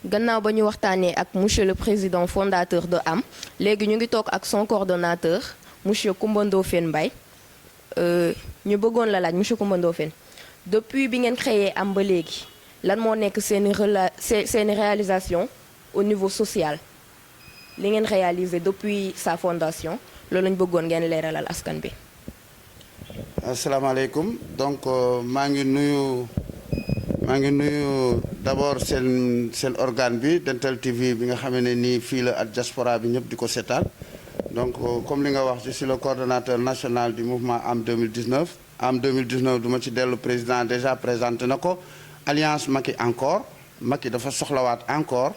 gannaaw ba ñu waxtaanee ak monsieur le président fondateur de AM léegi ñu ngi toog ak son coordonnateur monsieur Coumba Ndoffène Mbaye ñu bëggoon la laaj monsieur Coumba Ndoffène depuis bi ngeen créé AM ba léegi lan moo nekk seeni réalisation au niveau social li ngeen réalisé depuis sa fondation loolu lañ bëggoon ngeen leeralal askan bi. asalaamaaleykum donc maa ngi nuyu d'abord seen organe bi Dental TV bi nga xam ne nii fii la ak diaspora bi ñëpp di ko seetaan donc comme li nga wax je suis le coordonnateur national du mouvement AM 2019 AM 2019 du ma ci dellu président déjà présenté na ko alliance Macky encore Macky dafa soxlawaat encore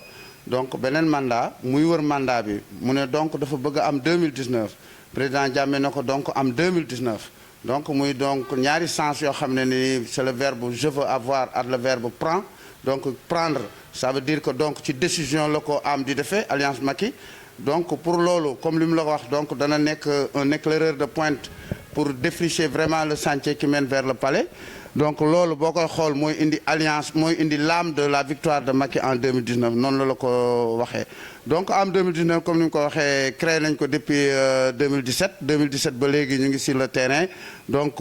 donc beneen mandat muy wër mandat bi mu ne donc dafa bëgg a am 2019 président Jammeh na ko donc am 2019 donc muy donc ñaari sens yoo xam ne ni c'est le verbe je veux avoir ak le verbe prend donc prendre ça veut dire que donc ci décision la ko am di defee alliance Macky donc pour loolu comme li mu la ko wax donc dana nekk un éclaireur de pointe pour défricher vraiment le sentier qui mène vers le palais donc loolu boo koy xool mooy indi alliance mooy indi l'âme de la victoire de Macky en 2019 noonu la ko waxee donc en 2019 comme ni mu ko waxee créé nañ ko depuis 2017 ba léegi ñu ngi sur le terrain donc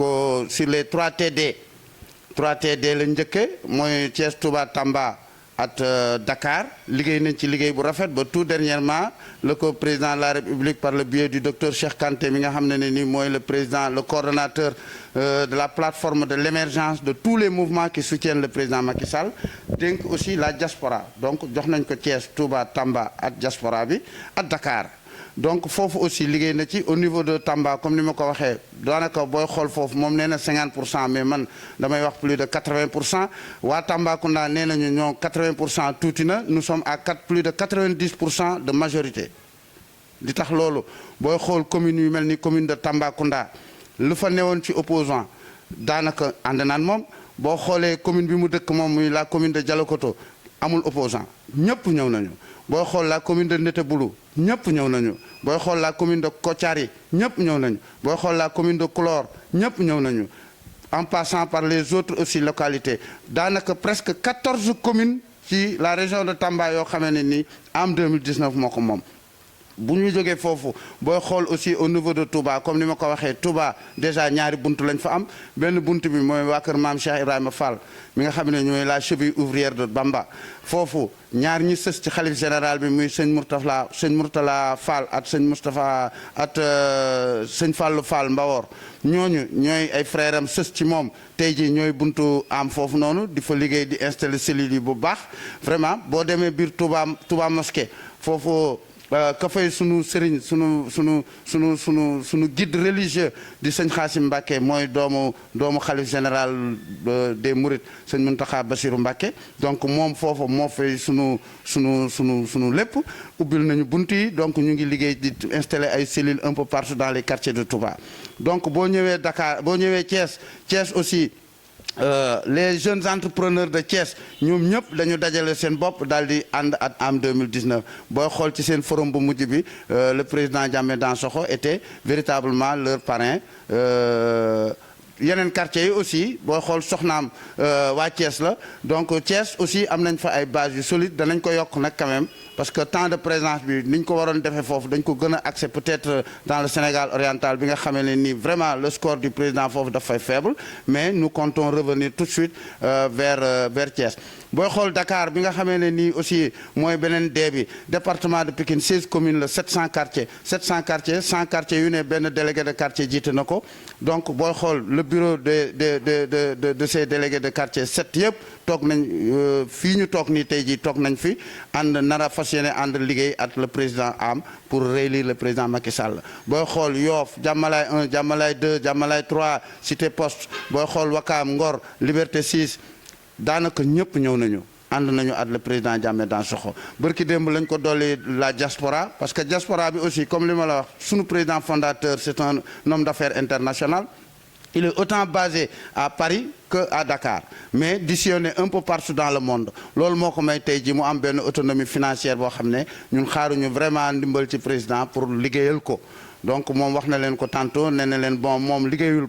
sur les 3 TD la njëkke mooy Thiès Touba Tamba ak Dakar liggéey nañ ci liggéey bu rafet ba tout dernièrement le président de la République par le biais du docteur Cheikh Kanté mi nga xam ne ni mooy le président le coordonnateur de la plateforme de l'émergence de tous les mouvements qui soutiennent le président Macky Sall dénk aussi la diaspora donc jox nañ ko Thiès Touba Tamba ak diaspora bi ak Dakar donc foofu aussi liggéey na ci au niveau de Tamba comme ni ma ko waxee daanaka booy xool foofu moom nee na 50% mais man damay wax plus de 80% waa Tambacounda nee nañu ñoo 80% tuuti na nous sommes à plus de 90% de majorité li tax loolu booy xool commune yu mel ni commune de Tambacounda lu fa newoon ci opposant daanaka ànd naan moom boo xoolee commune bi mu dëkk moom muy la commune de Dialokoto amul opposant ñëpp ñëw nañu booy xool la commune de Neteboulou ñëpp ñëw nañu booy xool la commune de Kotiari ñëpp ñëw nañu booy xool la commune de Koulor ñëpp ñëw nañu en passant par les autres aussi localités daanaka presque 14 communes ci la région de Tamba yoo xamee ne nii am 2019 moo ko moom bu ñu jógee foofu booy xool aussi au niveau de Touba comme ni ma ko waxee Touba déjà ñaari buntu lañ fa am benn buntu bi mooy waa kër maam Cheikh Ibrahima Fall mi nga xam ne ñooy la cheville ouvrière de Bamba foofu ñaar ñi sës ci xalif général bi muy sëñ Mourtala Fall ak sëñ Moustapha ak sëñ Fallou Fall Mbawor ñooñu ñooy ay frères am sës ci moom tey jii ñooy buntu am foofu noonu di fa liggéey di installer cellules yi bu baax vraiment boo demee biir Touba mosquée foofu ka fay sunu sëriñ sunu guide religieux di sëñ Xaasim Mbàkke mooy doomu xalif général des Mourides sëñ Muntaxa Basiru Mbàkke donc moom foofu moo fay sunu lépp ubbil nañu bunt yi donc ñu ngi liggéey di installer ay cellules un peu partout dans les quartiers de Touba donc boo ñëwee Dakar boo ñëwee Thiès aussi les jeunes entrepreneurs de Thiès ñoom ñëpp dañu dajale seen bopp daal di ànd ak AM 2019 booy xool ci seen forum bu mujj bi le président Jammeh Dansokho était véritablement leur parrain yeneen quartiers yi aussi booy xool soxnaam waa Thiès la donc Thiès aussi am nañ fa ay bases yu solides danañ ko yokk nag quand même parce que temps de présence bi ni ñu ko waroon defee foofu dañ ko gën a accès peut-être dans le Sénégal oriental bi nga xamee ne nii vraiment le score du président foofu dafay faible mais nous comptons revenir tout de suite vers Thiès booy xool Dakar bi nga xamee ne nii aussi mooy beneen dee bi département de Pikine 16 communes la 700 quartiers 100 quartiers yu ne benn délégué de quartier jiite na ko donc booy xool le bureau de ces délégués de quartier 7 yëpp toog nañ fii ñu toog nii tey jii toog nañ fi ànd nara fas yéene ànd liggéey ak le président am pour réélire le président Macky Sall booy xool Yoff Jàmmalaay 1 Jàmmalaay 2 Jàmmalaay 3 Cité Poste booy xool Wakaam Ngor Liberté 6 daanaka ñëpp ñëw nañu ànd nañu ak le président Jammeh Dansokho bërki démb lañ ko dolli la diaspora parce que diaspora bi aussi comme li ma la wax sunu président fondateur c'est un homme d'affaires international il est autant basé à Paris que à Dakar mais sillonné un peu partout dans le monde loolu moo ko may tey ji mu am benn autonomie financière boo xam ne ñun xaaruñu vraiment ndimbal ci président pour liggéeyal ko donc moom wax na leen ko tantôt nee na leen bon moom liggéeyul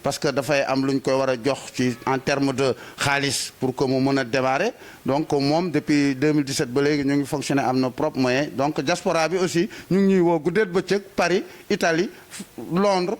parce que dafay am lu ñu koy war a jox ci en terme de xaalis pour que mu mën a démarrer donc moom depuis 2017 ba léegi ñu ngi fonctionner am na propre moyen donc diaspora bi aussi ñu ngi ñuy woo guddeet bëccëg Paris Italie Londres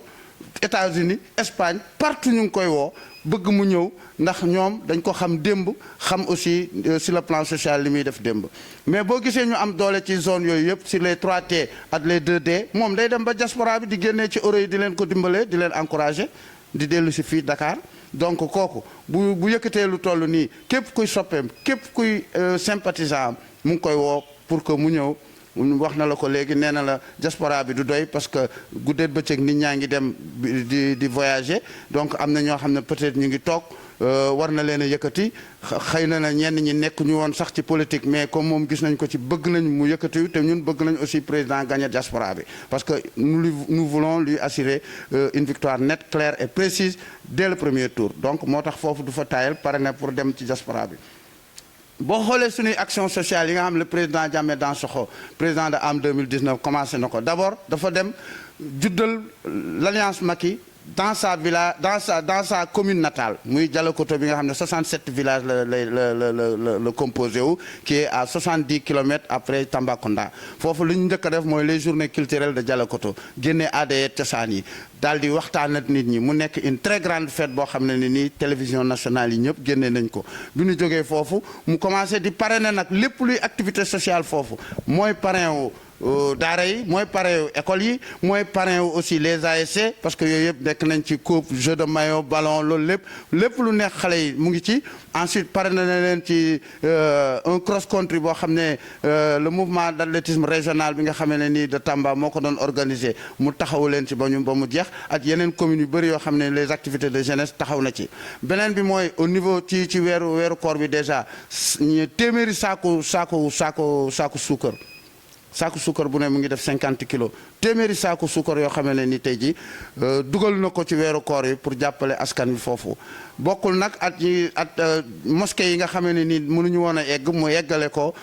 États-Unis Espagne partout ñu ngi koy woo bëgg mu ñëw ndax ñoom dañ ko xam démb xam aussi sur le plan social li muy def démb mais boo gisee ñu am doole ci zone yooyu yëpp sur les 3T ak les 2D moom day dem ba diaspora bi di génnee ci euro yi di leen ko dimbalee di leen encourager di dellu si fii Dakar donc kooku bu yëkkatee lu toll nii képp kuy soppeem képp kuy sympathisant am mu ngi koy woo pour que mu ñëw wax na la ko léegi nee na la diaspora bi du doy parce que guddeet bëccëg nit ñaa ngi dem di voyager donc am na ñoo xam ne peut-être ñu ngi toog war na leen a yëkkati xëy na ñenn ñi nekk ñu woon sax ci politique mais comme moom gis nañ ko ci bëgg nañ mu yëkkati te ñun bëgg nañ aussi président gagner diaspora bi parce que nous voulons lui assurer une victoire nette claire et précise dès le premier tour donc moo tax foofu du fa taayal pare na pour dem ci diaspora bi. boo xoolee suñuy action sociale yi nga xam ne le président Jammeh Dansokho président de AM 2019 commencé na ko d'abord dafa dem juddal l'alliance Macky dans sa commune natale muy Dialokoto bi nga xam ne 67 villages la composé wu qui est à 70 kilomètres après Tambacounda foofu lu ñu njëkk a def mooy les journées culturelles de Dialokoto génne aada cosaan yi daal di waxtaan ak nit ñi mu nekk une très grande fête boo xam ne ni nii télévision nationale yi ñëpp génne nañ ko bi ñu jógee foofu mu commencé di parrainer nag lépp luy activité sociale foofu mooy parrain wu daara yi mooy parrain wu école yi mooy parrain wu aussi les ASC parce que yooyu yëpp nekk nañ ci coupe jeu de maillot ballon loolu lépp lu neex xale yi mu ngi ci ensuite parrainé na leen ci un cross country boo xam ne le mouvement d'athlétisme régional bi nga xam ne nii de Tamba moo ko doon organisé mu taxawu leen ci ba mu jeex ak yeneen communes yu bëri yoo xam ne les activités de jeunesse taxaw na ci beneen bi mooy au niveau ci weeru koor bi déjà téeméeri saaku suukar saaku suukar bu ne mu ngi def 50 kilos téeméeri saaku suukar yoo xam ne ni tey ji dugal na ko ci weeru koor yi pour jàppale askan wi foofu bokkul nag at mosquée yi nga xam ne ni mënuñu woon a egg mu eggale ko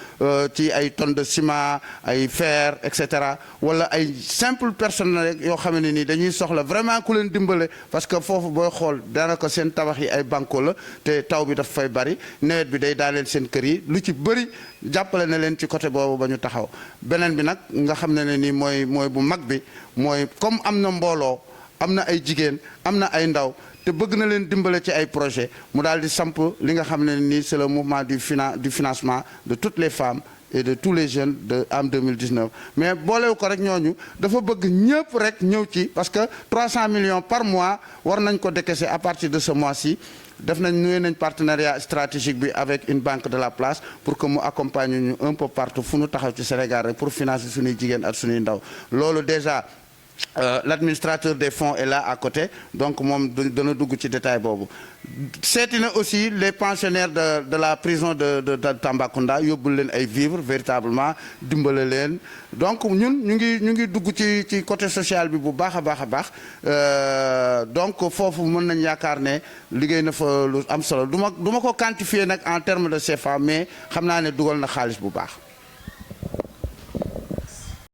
ci ay tonnes de ciment ay fer et cetera wala ay simple personnel yoo xam ne ni dañuy soxla vraiment ku leen dimbale parce que foofu booy xool daanaka seen tabax yi ay banco la te taw bi daf fay bari nawet bi day daaneel seen kër yi lu ci bëri jàppale na leen ci côté boobu ba ñu taxaw beneen bi nag nga xam ne ni mooy bu mag bi mooy comme am na mbooloo am na ay jigéen am na ay ndaw te bëgg na leen dimbale ci ay projet mu daal di samp li nga xam ne nii c'est le mouvement du financement de toutes les femmes et de tous les jeunes de AM 2019 mais boolewu ko rek ñooñu dafa bëgg ñëpp rek ñëw ci parce que 300 millions par mois war nañ ko décaisser à partir de ce mois-ci def nañ nuyu nañ partenariat stratégique bi avec une banque de la place pour que mu accompagne ñu un peu partout fu ñu taxaw ci Sénégal rek pour financer suñuy jigéen ak suñuy ndaw loolu déjà l'administrateur des fonds est là à côté donc moom dana dugg ci détail boobu seeti na aussi les pensionnaires de la prison de Tambacounda yóbbul leen ay vivres véritablement dimbale leen donc ñun ñu ngi dugg ci côté social bi bu baax a baax donc foofu mën nañ yaakaar ne liggéey na fa lu am solo du ma ko quantifier nag en termes de CFA mais xam naa ne dugal na xaalis bu baax